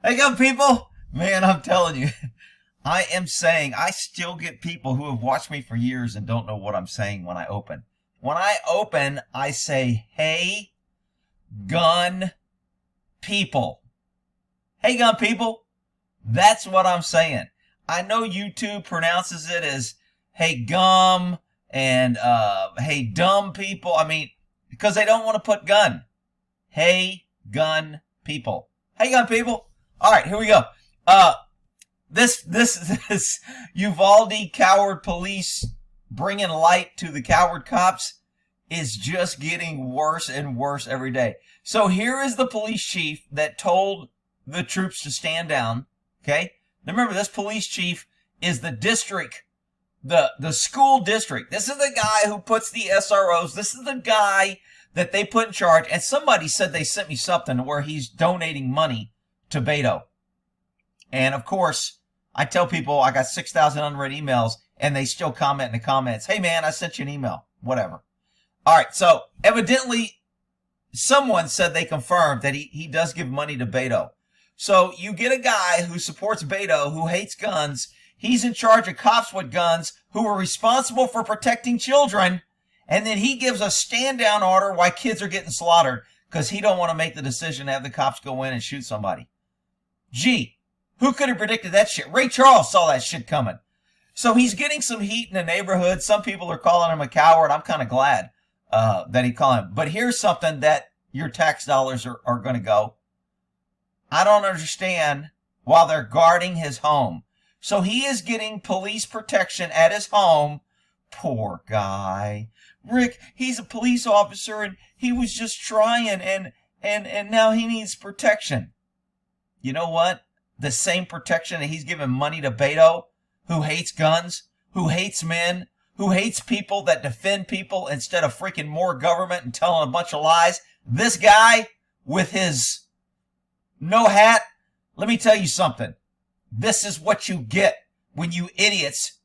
Hey, young people, man, I'm telling you, I am saying I still get people who have watched me for years and don't know what I'm saying when I open. When I open, I say, hey, gun people. Hey, gun people. That's what I'm saying. I know YouTube pronounces it as hey, gum and hey, dumb people. I mean, because they don't want to put gun. Hey, gun people. Hey, gun people. All right, here we go. This Uvalde coward police bringing light to the coward cops is just getting worse and worse every day. So here is the police chief that told the troops to stand down. Okay. Now remember, this police chief is the district, the school district. This is the guy who puts the SROs. This is the guy that they put in charge. And somebody said they sent me something where he's donating money to Beto. And of course, I tell people I got 6,000 unread emails and they still comment in the comments, hey man, I sent you an email, whatever. All right. So evidently someone said they confirmed that he does give money to Beto. So you get a guy who supports Beto, who hates guns. He's in charge of cops with guns who are responsible for protecting children. And then he gives a stand down order why kids are getting slaughtered because he don't want to make the decision to have the cops go in and shoot somebody. Gee, who could have predicted that shit? Ray Charles saw that shit coming. So he's getting some heat in the neighborhood. Some people are calling him a coward. I'm kind of glad that he called him. But here's something that your tax dollars are going to go. I don't understand while they're guarding his home. So he is getting police protection at his home. Poor guy. Rick, he's a police officer and he was just trying and now he needs protection. You know what? The same protection that he's giving money to Beto, who hates guns, who hates men, who hates people that defend people instead of freaking more government and telling a bunch of lies. This guy with his no hat, let me tell you something. This is what you get when you idiots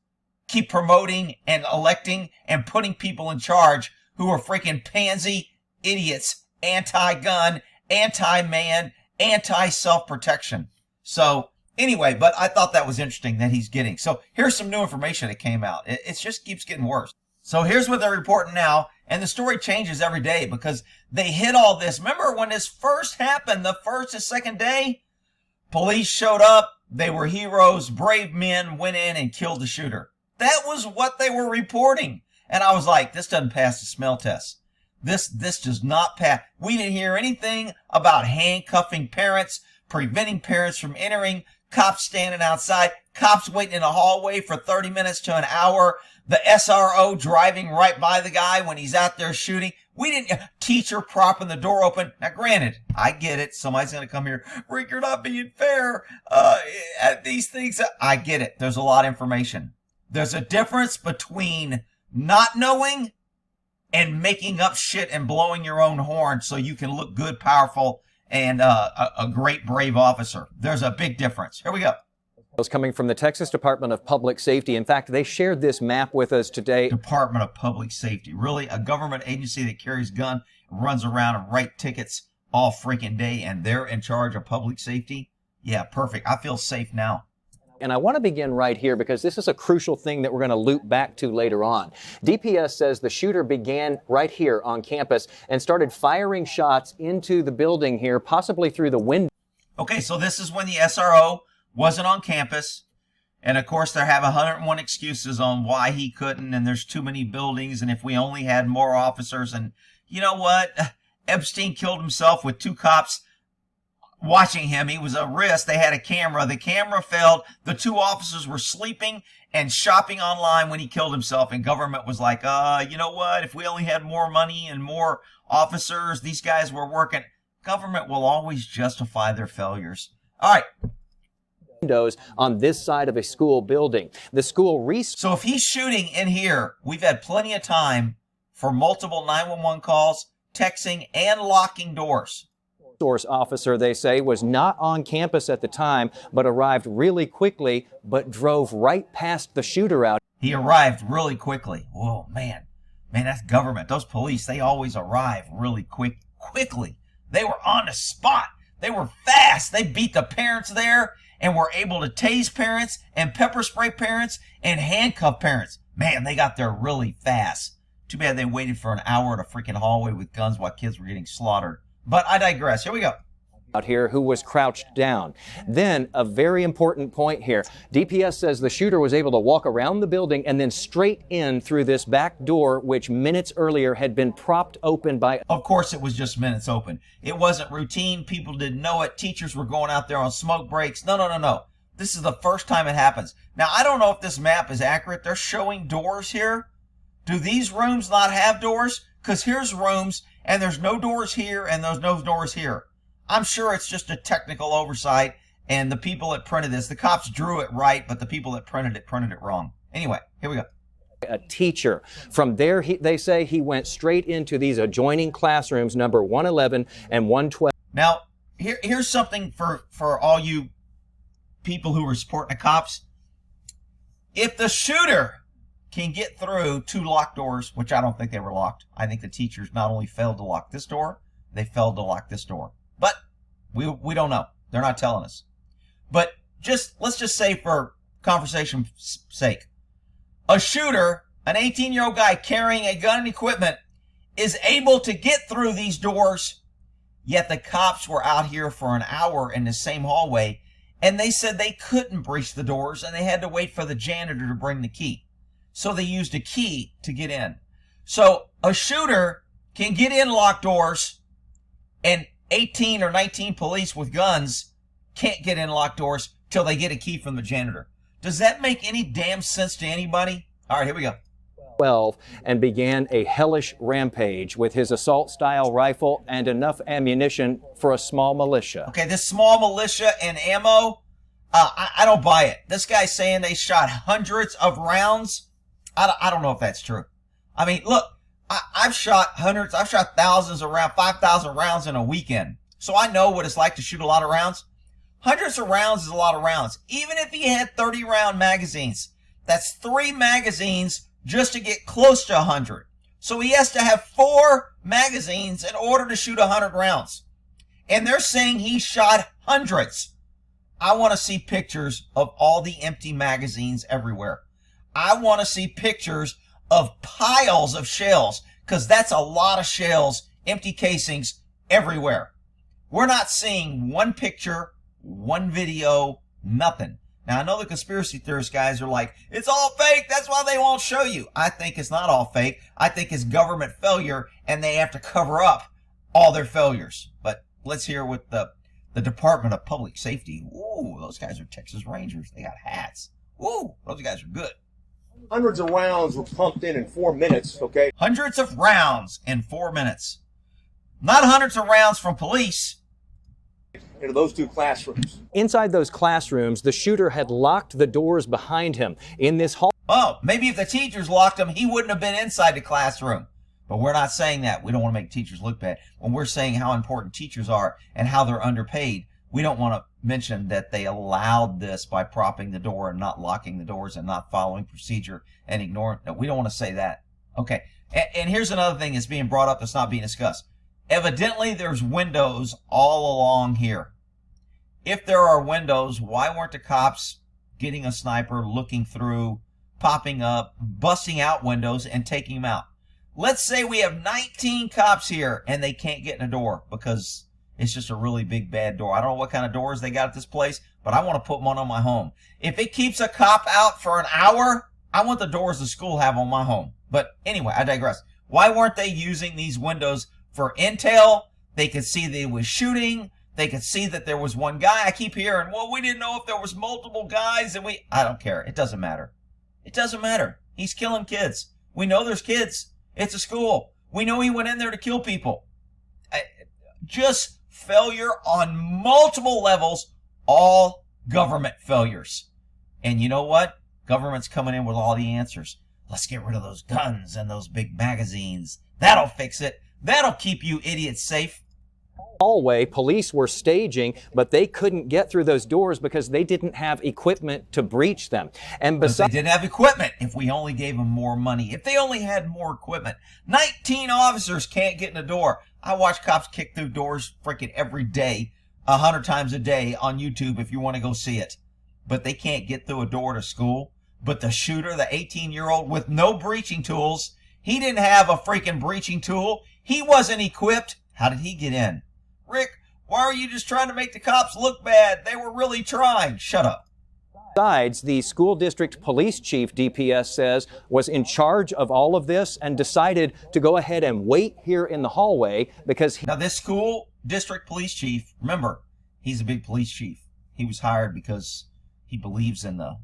keep promoting and electing and putting people in charge who are freaking pansy idiots, anti-gun, anti-man, anti-self-protection. So anyway, but I thought that was interesting that he's getting. So here's some new information that came out. It just keeps getting worse. So here's what they're reporting now. And the story changes every day because they hid all this. Remember when this first happened, the first and second day, police showed up. They were heroes. Brave men went in and killed the shooter. That was what they were reporting. And I was like, this doesn't pass the smell test. This does not pass. We didn't hear anything about handcuffing parents, preventing parents from entering, cops standing outside, cops waiting in a hallway for 30 minutes to an hour, the SRO driving right by the guy when he's out there shooting. We didn't, teacher propping the door open. Now, granted, I get it. Somebody's going to come here. Rick, you're not being fair at these things. I get it. There's a lot of information. There's a difference between not knowing and making up shit and blowing your own horn so you can look good, powerful, and a great, brave officer. There's a big difference. Here we go. Coming from the Texas Department of Public Safety. In fact, they shared this map with us today. Department of Public Safety. Really? A government agency that carries a gun, runs around and writes tickets all freaking day, and they're in charge of public safety? Yeah, perfect. I feel safe now. And I want to begin right here because this is a crucial thing that we're going to loop back to later on. DPS says the shooter began right here on campus and started firing shots into the building here, possibly through the window. Okay, so this is when the SRO wasn't on campus. And of course, they have 101 excuses on why he couldn't. And there's too many buildings. And if we only had more officers. And you know what? Epstein killed himself with 2 cops watching him. He was a risk. They had a camera. The camera failed. The 2 officers were sleeping and shopping online when he killed himself. And government was like, you know what? If we only had more money and more officers, these guys were working. Government will always justify their failures. All right. Windows on this side of a school building. The school So if he's shooting in here, we've had plenty of time for multiple 911 calls, texting, and locking doors. Source officer, they say, was not on campus at the time, but arrived really quickly, but drove right past the shooter out. He arrived really quickly. Whoa, man. Man, that's government. Those police, they always arrive really quickly. They were on the spot. They were fast. They beat the parents there and were able to tase parents and pepper spray parents and handcuff parents. Man, they got there really fast. Too bad they waited for an hour in a freaking hallway with guns while kids were getting slaughtered. But I digress. Here we go. Out here who was crouched down. Then a very important point here. DPS says the shooter was able to walk around the building and then straight in through this back door, which minutes earlier had been propped open by... Of course, it was just minutes open. It wasn't routine. People didn't know it. Teachers were going out there on smoke breaks. No. This is the first time it happens. Now, I don't know if this map is accurate. They're showing doors here. Do these rooms not have doors? Because here's rooms, and there's no doors here, and there's no doors here. I'm sure it's just a technical oversight, and the people that printed this, the cops drew it right, but the people that printed it wrong. Anyway, here we go. A teacher. From there, they say he went straight into these adjoining classrooms, number 111 and 112. Now, here's something for all you people who are supporting the cops. If the shooter can get through 2 locked doors, which I don't think they were locked. I think the teachers not only failed to lock this door, they failed to lock this door. But we don't know. They're not telling us. But let's just say for conversation's sake, a shooter, an 18-year-old guy carrying a gun and equipment, is able to get through these doors, yet the cops were out here for an hour in the same hallway, and they said they couldn't breach the doors, and they had to wait for the janitor to bring the key. So they used a key to get in. So a shooter can get in locked doors, and 18 or 19 police with guns can't get in locked doors till they get a key from the janitor. Does that make any damn sense to anybody? All right, here we go. 12 and began a hellish rampage with his assault-style rifle and enough ammunition for a small militia. Okay, this small militia and ammo, I don't buy it. This guy's saying they shot hundreds of rounds. I don't know if that's true. I mean, look, I've shot hundreds, I've shot thousands of rounds, 5,000 rounds in a weekend. So I know what it's like to shoot a lot of rounds. Hundreds of rounds is a lot of rounds. Even if he had 30-round magazines, that's 3 magazines just to get close to 100. So he has to have 4 magazines in order to shoot 100 rounds. And they're saying he shot hundreds. I want to see pictures of all the empty magazines everywhere. I want to see pictures of piles of shells, because that's a lot of shells, empty casings everywhere. We're not seeing one picture, one video, nothing. Now, I know the conspiracy theorist guys are like, it's all fake, that's why they won't show you. I think it's not all fake. I think it's government failure, and they have to cover up all their failures. But let's hear what the Department of Public Safety. Ooh, those guys are Texas Rangers. They got hats. Ooh, those guys are good. Hundreds of rounds were pumped in 4 minutes, okay? Hundreds of rounds in 4 minutes. Not hundreds of rounds from police. Into those 2 classrooms. Inside those classrooms, the shooter had locked the doors behind him. In this hall... Oh, maybe if the teachers locked him, he wouldn't have been inside the classroom. But we're not saying that. We don't want to make teachers look bad. When we're saying how important teachers are and how they're underpaid, we don't want to mention that they allowed this by propping the door and not locking the doors and not following procedure and ignoring. No, we don't want to say that. Okay. And here's another thing that's being brought up that's not being discussed. Evidently, there's windows all along here. If there are windows, why weren't the cops getting a sniper, looking through, popping up, busting out windows, and taking them out? Let's say we have 19 cops here and they can't get in a door because it's just a really big bad door. I don't know what kind of doors they got at this place, but I want to put one on my home. If it keeps a cop out for an hour, I want the doors the school have on my home. But anyway, I digress. Why weren't they using these windows for intel? They could see they was shooting. They could see that there was one guy. I keep hearing, well, we didn't know if there was multiple guys, and I don't care. It doesn't matter. It doesn't matter. He's killing kids. We know there's kids. It's a school. We know he went in there to kill people. Just failure on multiple levels, all government failures. And you know what? Government's coming in with all the answers. Let's get rid of those guns and those big magazines. That'll fix it. That'll keep you idiots safe. Hallway, police were staging, but they couldn't get through those doors because they didn't have equipment to breach them. And besides, they didn't have equipment. If we only gave them more money, if they only had more equipment, 19 officers can't get in the door. I watch cops kick through doors freaking every day. 100 times a day on YouTube if you want to go see it. But they can't get through a door to school. But the shooter, the 18-year-old with no breaching tools, he didn't have a freaking breaching tool. He wasn't equipped. How did he get in? Rick, why are you just trying to make the cops look bad? They were really trying. Shut up. Besides, the school district police chief, DPS says, was in charge of all of this and decided to go ahead and wait here in the hallway because Now, this school district police chief, remember, he's a big police chief. He was hired because he believes in the,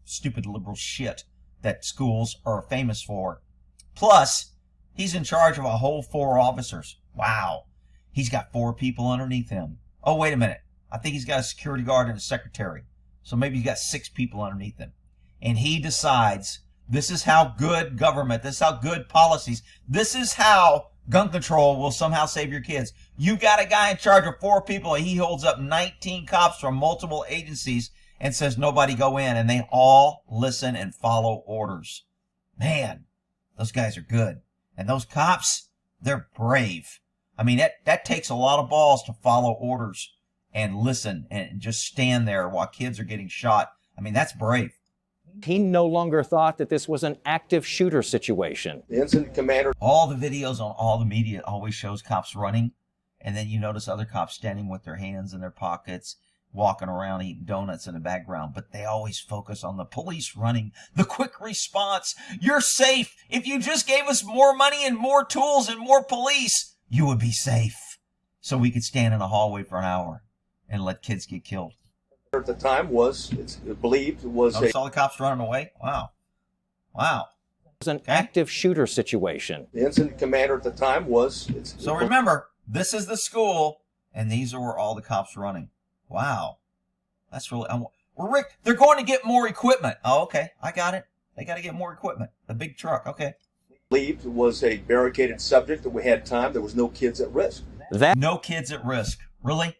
stupid liberal shit that schools are famous for. Plus, he's in charge of a whole 4 officers. Wow. He's got 4 people underneath him. Oh, wait a minute. I think he's got a security guard and a secretary. So maybe he's got 6 people underneath him. And he decides this is how good government, this is how good policies, this is how gun control will somehow save your kids. You got a guy in charge of 4 people and he holds up 19 cops from multiple agencies and says nobody go in, and they all listen and follow orders. Man, those guys are good. And those cops, they're brave. I mean, that takes a lot of balls to follow orders and listen and just stand there while kids are getting shot. I mean, that's brave. he no longer thought that this was an active shooter situation. The incident commander. All the videos on all the media always shows cops running, and then you notice other cops standing with their hands in their pockets, walking around eating donuts in the background, but they always focus on the police running, the quick response. You're safe. If you just gave us more money and more tools and more police, you would be safe. So we could stand in a hallway for an hour and let kids get killed. At the time it's believed was Notice all the cops running away? Wow. Wow. It was an active shooter situation. the incident commander at the time was. So remember, this is the school, and these are where all the cops running. Wow. That's really... Well, Rick, they're going to get more equipment. Oh, okay. I got it. They got to get more equipment. The big truck. Okay. Believed was a barricaded subject that we had time. There was no kids at risk. No kids at risk. Really?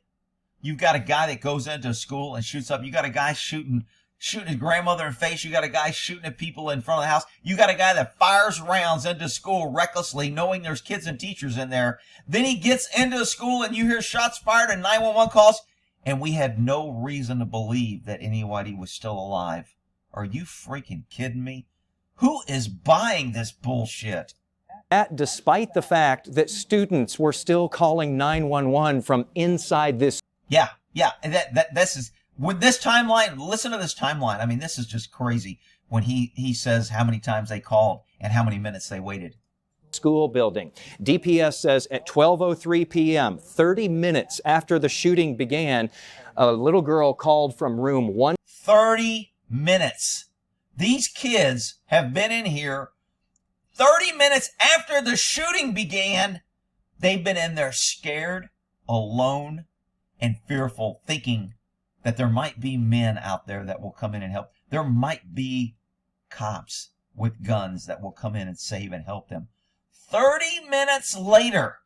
You've got a guy that goes into a school and shoots up. You got a guy shooting his grandmother in the face. You got a guy shooting at people in front of the house. You got a guy that fires rounds into school recklessly, knowing there's kids and teachers in there. Then he gets into a school and you hear shots fired and 911 calls, and we had no reason to believe that anybody was still alive. Are you freaking kidding me? Who is buying this bullshit? That despite the fact that students were still calling 911 from inside this. Yeah. And this is, with this timeline, listen to this timeline. I mean, this is just crazy when he says how many times they called and how many minutes they waited. School building. DPS says at 12:03 p.m., 30 minutes after the shooting began, a little girl called from room 1. 30 minutes. These kids have been in here 30 minutes after the shooting began. They've been in there scared, alone, and fearful, thinking that there might be men out there that will come in and help. There might be cops with guns that will come in and save and help them. 30 minutes later,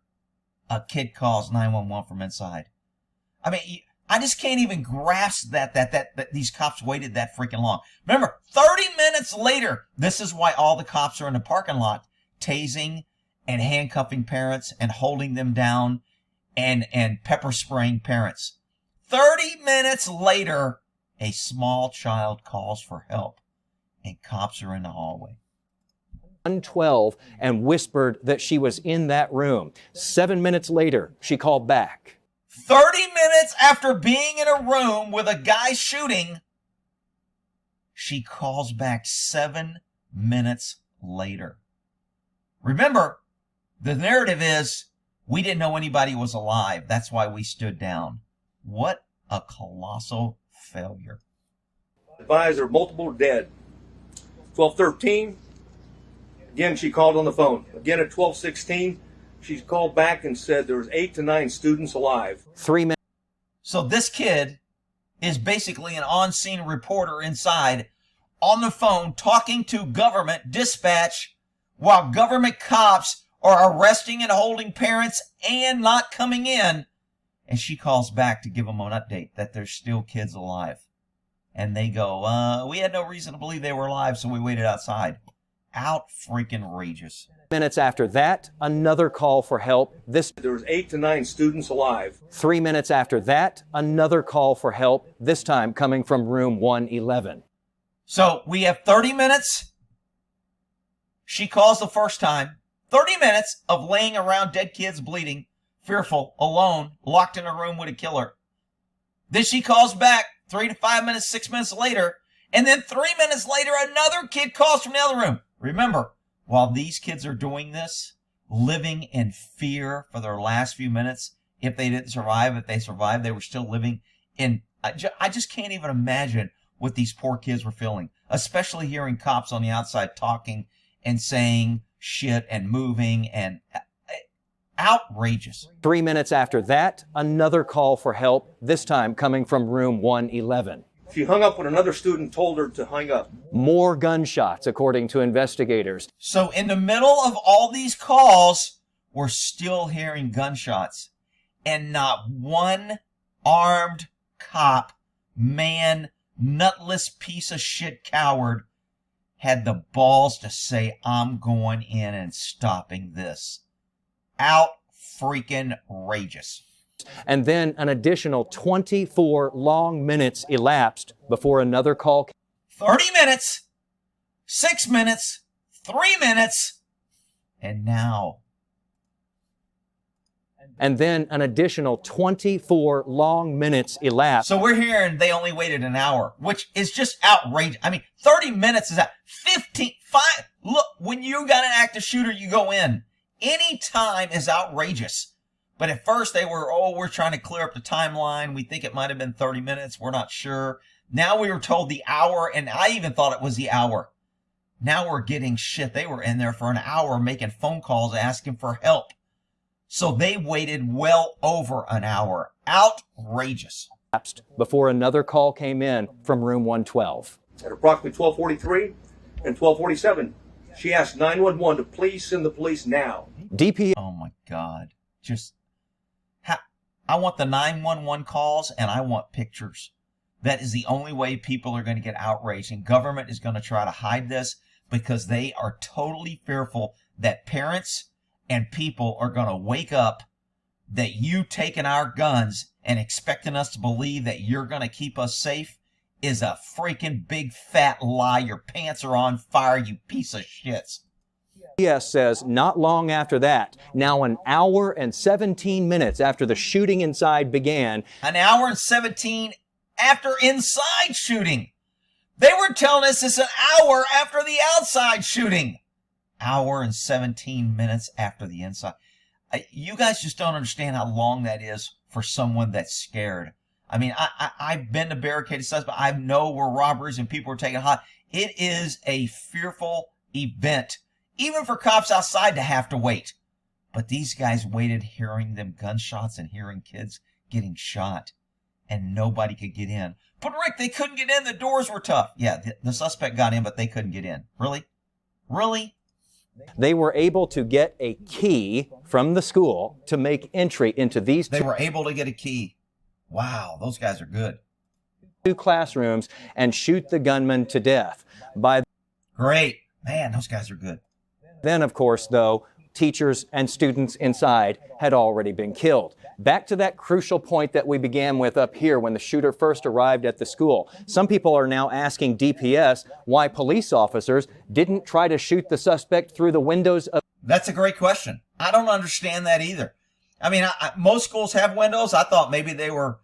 a kid calls 911 from inside. I mean, I just can't even grasp that these cops waited that freaking long. Remember, 30 minutes later, this is why all the cops are in the parking lot, tasing and handcuffing parents and holding them down and pepper spraying parents. 30 minutes later, a small child calls for help, and cops are in the hallway. 112 and whispered that she was in that room. 7 minutes later, she called back. 30 minutes after being in a room with a guy shooting, she calls back 7 minutes later. Remember, the narrative is, we didn't know anybody was alive. That's why we stood down. What a colossal failure. Advised there were multiple dead. 12:13. Again, she called on the phone. Again at 12:16, she called back and said there was 8 to 9 students alive. 3 minutes. So this kid is basically an on-scene reporter inside on the phone talking to government dispatch while government cops are arresting and holding parents and not coming in. And she calls back to give them an update that there's still kids alive. And they go, we had no reason to believe they were alive, so we waited outside. Out freaking outrageous. Minutes after that, another call for help. There was 8 to 9 students alive. 3 minutes after that, another call for help, this time coming from room 111. So we have 30 minutes. She calls the first time. 30 minutes of laying around dead kids bleeding, fearful, alone, locked in a room with a killer. Then she calls back 3 to 5 minutes, 6 minutes later. And then 3 minutes later, another kid calls from the other room. Remember, while these kids are doing this, living in fear for their last few minutes, if they didn't survive, if they survived, they were still living in... I just can't even imagine what these poor kids were feeling, especially hearing cops on the outside talking and saying shit and moving and outrageous. 3 minutes after that, another call for help, this time coming from room 111. She hung up when another student told her to hang up. More gunshots, according to investigators. So in the middle of all these calls, we're still hearing gunshots. And not one armed cop, man, nutless piece of shit coward had the balls to say, I'm going in and stopping this. Out freaking rageous. And then an additional 24 long minutes elapsed before another call. 30 minutes, 6 minutes, 3 minutes, and now. And then an additional 24 long minutes elapsed. So we're hearing they only waited an hour, which is just outrageous. I mean, 30 minutes is 5. Look, when you got an active shooter, you go in. Any time is outrageous. But at first they were, we're trying to clear up the timeline. We think it might have been 30 minutes. We're not sure. Now we were told the hour, and I even thought it was the hour. Now we're getting shit. They were in there for an hour making phone calls asking for help. So they waited well over an hour. Outrageous. Before another call came in from room 112. At approximately 12:43 and 12:47, she asked 911 to please send the police now. DPS. Oh my God. I want the 911 calls and I want pictures. That is the only way people are going to get outraged, and government is going to try to hide this because they are totally fearful that parents and people are going to wake up that you taking our guns and expecting us to believe that you're going to keep us safe is a freaking big fat lie. Your pants are on fire, you piece of shits. DPS says not long after that, now an hour and 17 minutes after the shooting inside began. An hour and 17 after inside shooting. They were telling us it's an hour after the outside shooting. Hour and 17 minutes after the inside. You guys just don't understand how long that is for someone that's scared. I mean, I've been to barricaded sites, but I know where robberies and people are taken hot. It is a fearful event, even for cops outside to have to wait. But these guys waited, hearing them gunshots and hearing kids getting shot, and nobody could get in. But Rick, they couldn't get in. The doors were tough. Yeah, the suspect got in, but they couldn't get in. Really? Really? They were able to get a key from the school to make entry into these They were able to get a key. Wow, those guys are good. 2 classrooms and shoot the gunman to death. Great. Man, those guys are good. Then, of course, though, teachers and students inside had already been killed. Back to that crucial point that we began with up here when the shooter first arrived at the school. Some people are now asking DPS why police officers didn't try to shoot the suspect through the windows of... That's a great question. I don't understand that either. I mean, most schools have windows. I thought maybe they were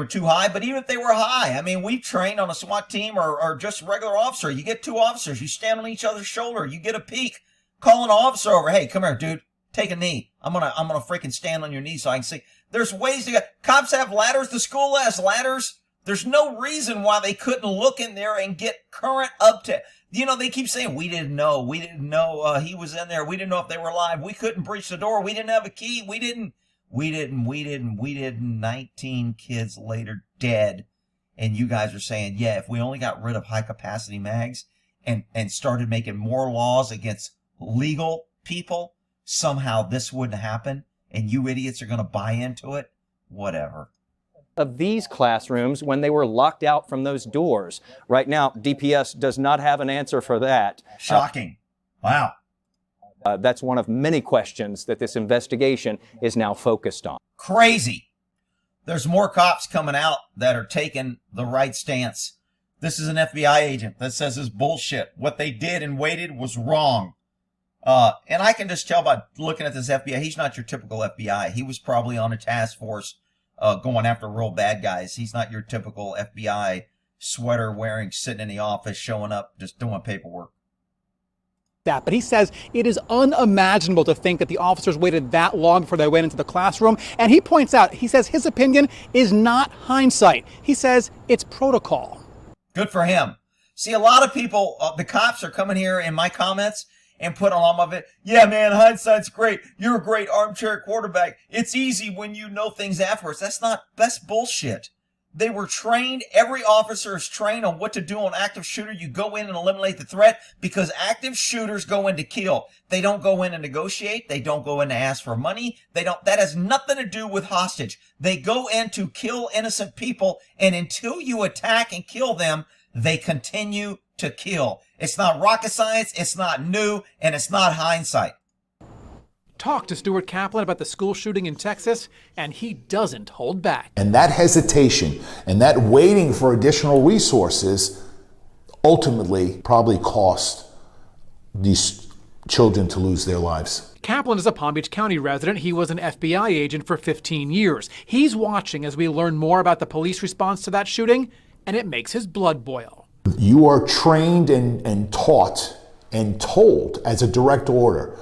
too high, but even if they were high, I mean, we trained on a SWAT team or just a regular officer. You get 2 officers, you stand on each other's shoulder, you get a peek. Call an officer over. Hey, come here, dude. Take a knee. I'm gonna freaking stand on your knee so I can see. There's ways to get. Cops have ladders. The school has ladders. There's no reason why they couldn't look in there and get current up to. You know, they keep saying we didn't know. We didn't know he was in there. We didn't know if they were alive. We couldn't breach the door. We didn't have a key. We didn't. 19 kids later dead, and you guys are saying, yeah, if we only got rid of high capacity mags and started making more laws against legal people, somehow this wouldn't happen, and you idiots are going to buy into it. Whatever. Of these classrooms when they were locked out from those doors. Right now, DPS does not have an answer for that. Shocking. Wow. That's one of many questions that this investigation is now focused on. Crazy. There's more cops coming out that are taking the right stance. This is an FBI agent that says it's bullshit. What they did and waited was wrong. And I can just tell by looking at this FBI, he's not your typical FBI. He was probably on a task force going after real bad guys. He's not your typical FBI sweater wearing, sitting in the office, showing up, just doing paperwork. But he says it is unimaginable to think that the officers waited that long before they went into the classroom. And he points out, he says his opinion is not hindsight. He says it's protocol. Good for him. See, a lot of people, the cops are coming here in my comments and put on of it. Yeah, man, hindsight's great. You're a great armchair quarterback. It's easy when you know things afterwards. That's bullshit. They were trained. Every officer is trained on what to do on active shooter. You go in and eliminate the threat because active shooters go in to kill. They don't go in to negotiate. They don't go in to ask for money. That has nothing to do with hostage. They go in to kill innocent people. And until you attack and kill them, they continue to kill. It's not rocket science. It's not new, and it's not hindsight. Talk to Stuart Kaplan about the school shooting in Texas, and he doesn't hold back. And that hesitation and that waiting for additional resources ultimately probably cost these children to lose their lives. Kaplan is a Palm Beach County resident. He was an FBI agent for 15 years. He's watching as we learn more about the police response to that shooting, and it makes his blood boil. You are trained and taught and told as a direct order.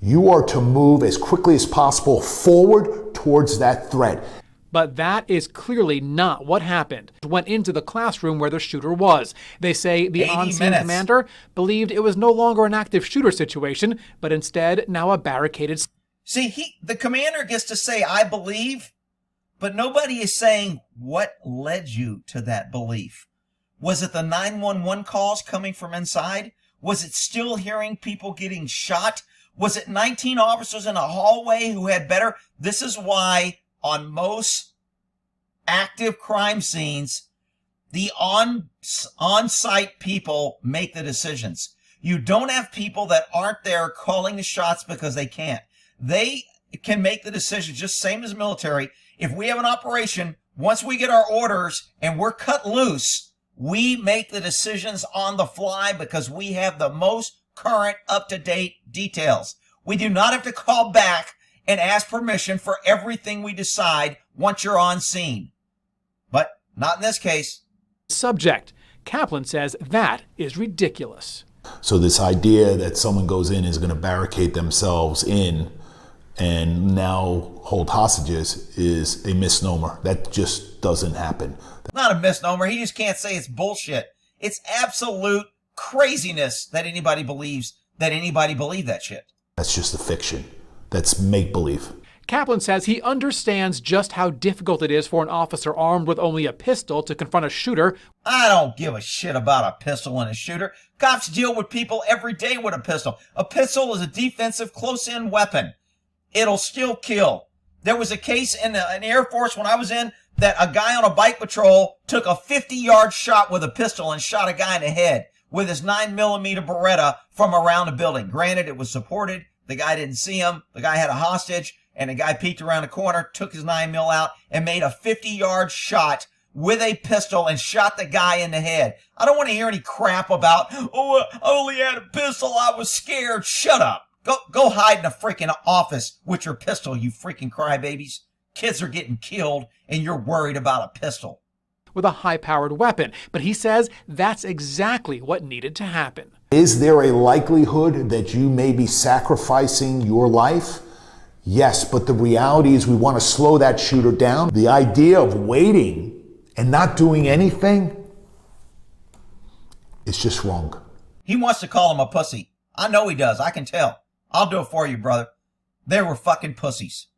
You are to move as quickly as possible forward towards that threat. But that is clearly not what happened. Went into the classroom where the shooter was. They say the on-scene commander believed it was no longer an active shooter situation, but instead now a barricaded. See, the commander gets to say, I believe, but nobody is saying what led you to that belief. Was it the 911 calls coming from inside? Was it still hearing people getting shot? Was it 19 officers in a hallway who had better? This is why on most active crime scenes, the on-site people make the decisions. You don't have people that aren't there calling the shots because they can't. They can make the decision just same as military. If we have an operation, once we get our orders and we're cut loose, we make the decisions on the fly because we have the most current, up-to-date details. We do not have to call back and ask permission for everything we decide once you're on scene. But not in this case. Subject. Kaplan says that is ridiculous. So this idea that someone goes in is going to barricade themselves in and now hold hostages is a misnomer. That just doesn't happen. Not a misnomer. He just can't say it's bullshit. It's absolute craziness that anybody believes that anybody believed that shit. That's just a fiction. That's make-believe. Kaplan says he understands just how difficult it is for an officer armed with only a pistol to confront a shooter. I don't give a shit about a pistol and a shooter. Cops deal with people every day with a pistol. A pistol is a defensive close-in weapon. It'll still kill. There was a case in the Air Force when I was in that a guy on a bike patrol took a 50-yard shot with a pistol and shot a guy in the head with his 9mm Beretta from around the building. Granted, it was supported. The guy didn't see him. The guy had a hostage, and the guy peeked around the corner, took his 9mm out, and made a 50-yard shot with a pistol and shot the guy in the head. I don't want to hear any crap about, oh, I only had a pistol, I was scared. Shut up. Go hide in a freaking office with your pistol, you freaking crybabies. Kids are getting killed, and you're worried about a pistol. With a high-powered weapon, but he says that's exactly what needed to happen. Is there a likelihood that you may be sacrificing your life? Yes, but the reality is we want to slow that shooter down. The idea of waiting and not doing anything is just wrong. He wants to call him a pussy. I know he does. I can tell. I'll do it for you, brother. They were fucking pussies.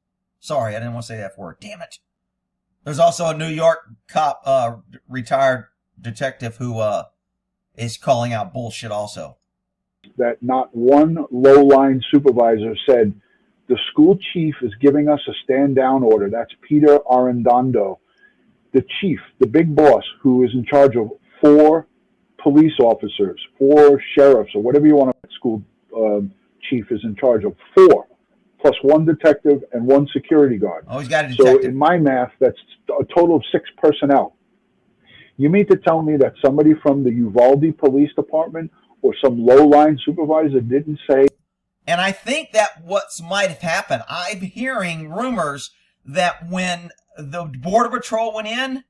Sorry, I didn't want to say that word. Damn it. There's also a New York cop, retired detective who is calling out bullshit also. That not one low-line supervisor said, the school chief is giving us a stand-down order. That's Peter Arredondo. The chief, the big boss, who is in charge of 4 police officers, 4 sheriffs, or whatever you want to school chief is in charge of 4, plus 1 detective and 1 security guard. Oh, he's got a So detective. in my math, that's a total of 6 personnel. You mean to tell me that somebody from the Uvalde Police Department or some low-line supervisor didn't say? And I think that what might have happened, I'm hearing rumors that when the Border Patrol went in,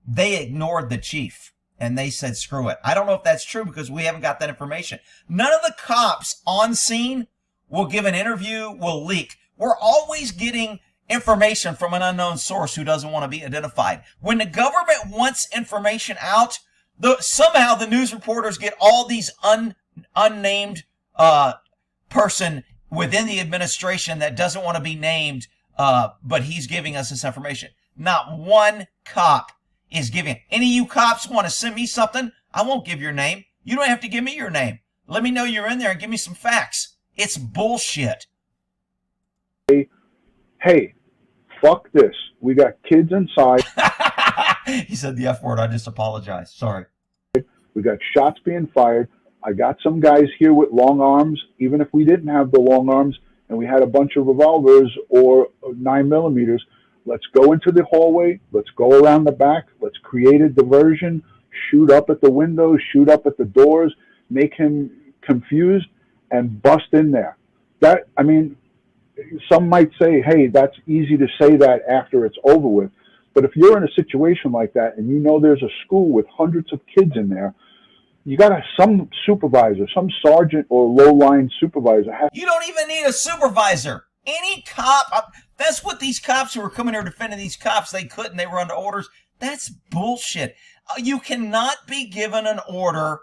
they ignored the chief and they said, screw it. I don't know if that's true because we haven't got that information. None of the cops on scene will give an interview, will leak. We're always getting information from an unknown source who doesn't want to be identified. When the government wants information out, somehow the news reporters get all these unnamed person within the administration that doesn't want to be named, but he's giving us this information. Not one cop is giving. Any of you cops want to send me something? I won't give your name. You don't have to give me your name. Let me know you're in there and give me some facts. It's bullshit. Hey, fuck this. We got kids inside. He said the F word. I just apologize. Sorry. We got shots being fired. I got some guys here with long arms, even if we didn't have the long arms and we had a bunch of revolvers or 9mm. Let's go into the hallway. Let's go around the back. Let's create a diversion, shoot up at the windows, shoot up at the doors, make him confused and bust in there. That, I mean, some might say, hey, that's easy to say that after it's over with. But if you're in a situation like that and you know there's a school with hundreds of kids in there, you got some supervisor, some sergeant or low-line supervisor. You don't even need a supervisor. Any cop, that's what these cops who were coming here defending these cops, they couldn't, they were under orders. That's bullshit. You cannot be given an order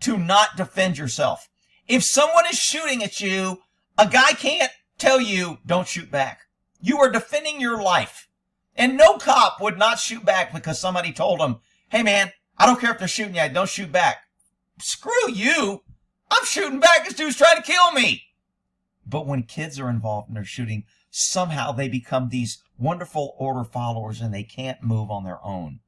to not defend yourself. If someone is shooting at you, a guy can't tell you, don't shoot back. You are defending your life. And no cop would not shoot back because somebody told him, hey man, I don't care if they're shooting you, don't shoot back. Screw you. I'm shooting back. This dude's trying to kill me. But when kids are involved and they're shooting, somehow they become these wonderful order followers and they can't move on their own.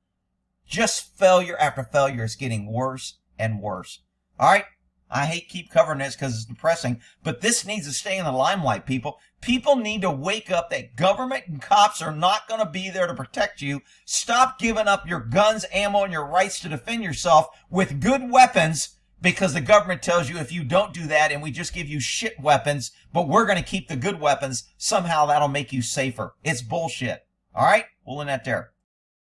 Just failure after failure is getting worse and worse. All right. I hate keep covering this because it's depressing, but this needs to stay in the limelight, people. People need to wake up that government and cops are not going to be there to protect you. Stop giving up your guns, ammo, and your rights to defend yourself with good weapons because the government tells you if you don't do that and we just give you shit weapons, but we're going to keep the good weapons, somehow that'll make you safer. It's bullshit. All right? We'll end that there.